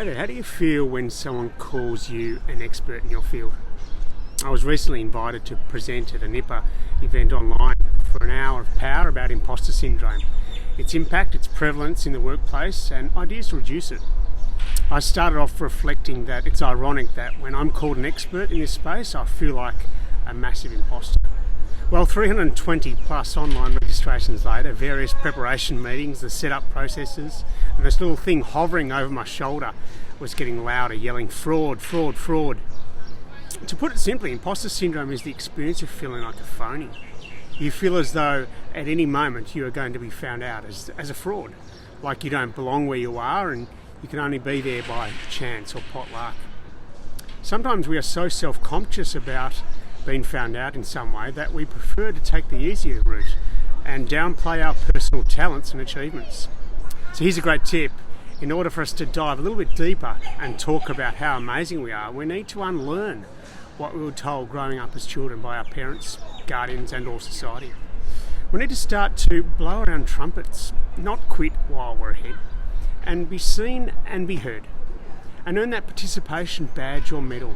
Hey there, how do you feel when someone calls you an expert in your field? I was recently invited to present at a NIPA event online for an hour of power about imposter syndrome, its impact, its prevalence in the workplace, and ideas to reduce it. I started off reflecting that it's ironic that when I'm called an expert in this space, I feel like a massive imposter. Well, 320 plus online registrations later, various preparation meetings, the setup processes, and this little thing hovering over my shoulder was getting louder, yelling, fraud, fraud, fraud. To put it simply, imposter syndrome is the experience of feeling like a phony. You feel as though at any moment you are going to be found out as a fraud, like you don't belong where you are and you can only be there by chance or potluck. Sometimes we are so self-conscious about being found out in some way that we prefer to take the easier route and downplay our personal talents and achievements. So here's a great tip. In order for us to dive a little bit deeper and talk about how amazing we are, we need to unlearn what we were told growing up as children by our parents, guardians and all society. We need to start to blow around trumpets, not quit while we're ahead, and be seen and be heard, and earn that participation badge or medal.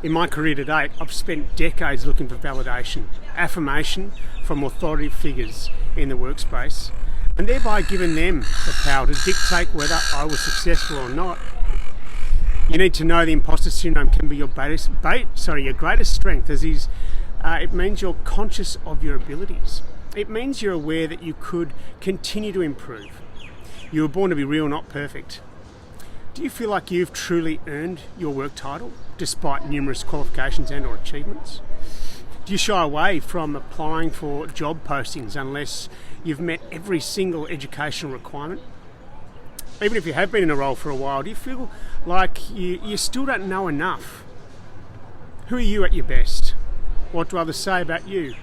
In my career to date, I've spent decades looking for validation, affirmation from authoritative figures in the workspace, and thereby given them the power to dictate whether I was successful or not. You need to know the imposter syndrome can be your greatest strength, as it means you're conscious of your abilities. It means you're aware that you could continue to improve. You were born to be real, not perfect. Do you feel like you've truly earned your work title, despite numerous qualifications and or achievements? Do you shy away from applying for job postings unless you've met every single educational requirement? Even if you have been in a role for a while, do you feel like you still don't know enough? Who are you at your best? What do others say about you?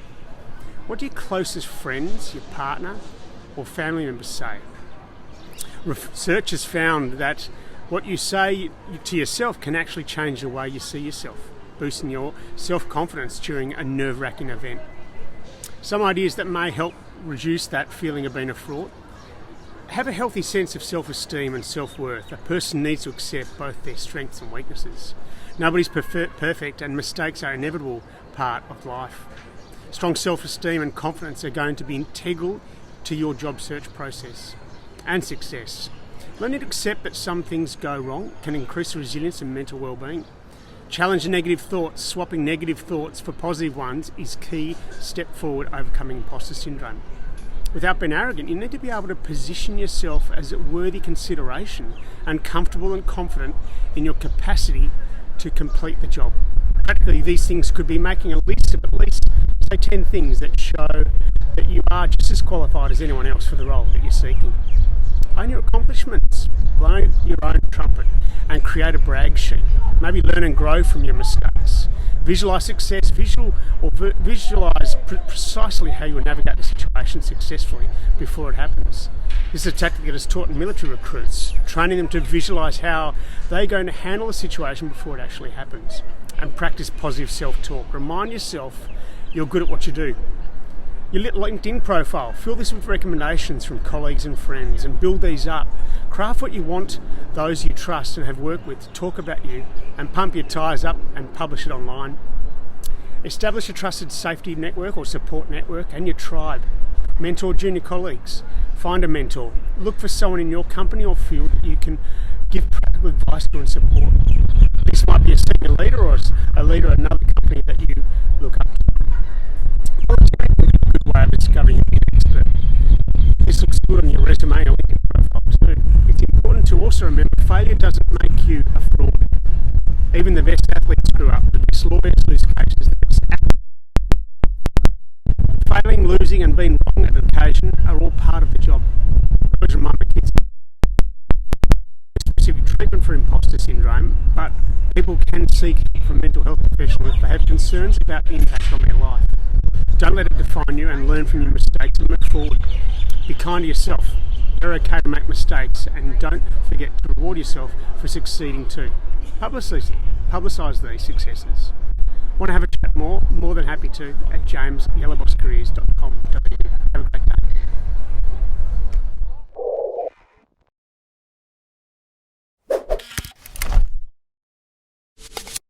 What do your closest friends, your partner, or family members say? Research has found that what you say to yourself can actually change the way you see yourself, boosting your self-confidence during a nerve-wracking event. Some ideas that may help reduce that feeling of being a fraud. Have a healthy sense of self-esteem and self-worth. A person needs to accept both their strengths and weaknesses. Nobody's perfect and mistakes are an inevitable part of life. Strong self-esteem and confidence are going to be integral to your job search process and success. Learning to accept that some things go wrong can increase resilience and mental well-being. Challenge negative thoughts. Swapping negative thoughts for positive ones is key step forward overcoming imposter syndrome. Without being arrogant, you need to be able to position yourself as a worthy consideration and comfortable and confident in your capacity to complete the job. Practically, these things could be making a list of at least, say, 10 things that show that you are just as qualified as anyone else for the role that you're seeking. Own your accomplishments, blow your own trumpet, and create a brag sheet. Maybe learn and grow from your mistakes. Visualize success, visualize precisely how you will navigate the situation successfully before it happens. This is a tactic that is taught in military recruits, training them to visualize how they're going to handle a situation before it actually happens. And practice positive self-talk. Remind yourself you're good at what you do. Your LinkedIn profile, fill this with recommendations from colleagues and friends and build these up. Craft what you want those you trust and have worked with to talk about you and pump your tyres up and publish it online. Establish a trusted safety network or support network and your tribe. Mentor junior colleagues. Find a mentor. Look for someone in your company or field that you can give practical advice to and support. This might be a senior leader or a leader at another company that you look up to. Way of discovering you're an expert. This looks good on your resume and LinkedIn profile too. It's important to also remember failure doesn't make you a fraud. Even the best athletes screw up, the best lawyers lose cases, the best failing, losing and being wrong at an occasion are all part of the job. I always remind my kids specific treatment for imposter syndrome, but people can seek from mental health professionals if they have concerns about the impact on their life. Don't let it define you and learn from your mistakes and move forward. Be kind to yourself. You're okay to make mistakes and don't forget to reward yourself for succeeding too. Publicise these successes. Want to have a chat more than happy to at james.yellowboxcareers.com.au. Have a great day.